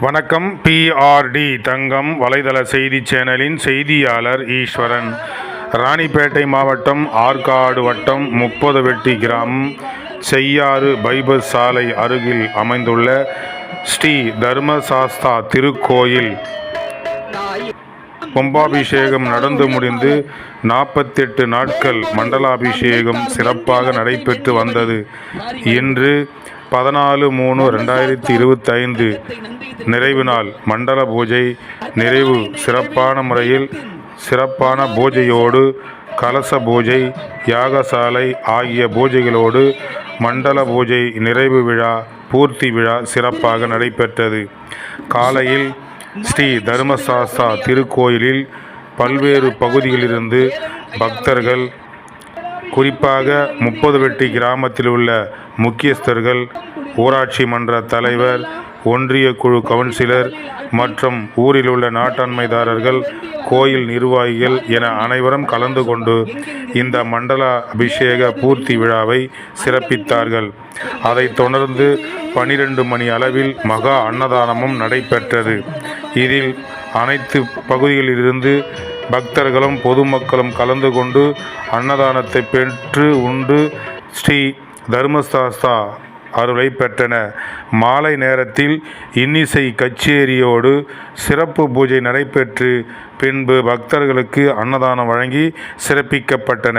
வணக்கம். PRD தங்கம் வலைதள செய்தி சேனலின் செய்தியாளர் ஈஸ்வரன். ராணிப்பேட்டை மாவட்டம் ஆற்காடு வட்டம் 30 வெட்டி கிராமம் செய்யாறு பைபஸ் சாலை அருகில் அமைந்துள்ள ஸ்ரீ தர்மசாஸ்தா திருக்கோயில் கும்பாபிஷேகம் நடந்து முடிந்து 48 நாட்கள் மண்டலாபிஷேகம் சிறப்பாக நடைபெற்று வந்தது. இன்று 14/3/2025 நிறைவு நாள். மண்டல பூஜை நிறைவு சிறப்பான பூஜையோடு கலச பூஜை, யாகசாலை ஆகிய பூஜைகளோடு மண்டல பூஜை நிறைவு விழா, பூர்த்தி விழா சிறப்பாக நடைபெற்றது. காலையில் ஸ்ரீ தர்மசாஸ்தா திருக்கோயிலில் பல்வேறு பகுதிகளிலிருந்து பக்தர்கள், குறிப்பாக 30 வெட்டி கிராமத்தில் உள்ள முக்கியஸ்தர்கள், ஊராட்சி மன்ற தலைவர், ஒன்றிய குழு கவுன்சிலர் மற்றும் ஊரில் உள்ள நாட்டாண்மைதாரர்கள், கோயில் நிர்வாகிகள் என அனைவரும் கலந்து கொண்டு இந்த மண்டல அபிஷேக பூர்த்தி விழாவை சிறப்பித்தார்கள். அதைத் தொடர்ந்து 12 மணி அளவில் மகா அன்னதானமும் நடைபெற்றது. இதில் அனைத்து பகுதிகளிலிருந்து பக்தர்களும் பொதுமக்களும் கலந்து கொண்டு அன்னதானத்தை பெற்று உண்டு ஸ்ரீ தர்மசாஸ்தா அருளை பெற்றனர். மாலை நேரத்தில் இன்னிசை கச்சேரியோடு சிறப்பு பூஜை நடைபெற்று பின்பு பக்தர்களுக்கு அன்னதானம் வழங்கி சிறப்பிக்கப்பட்டன.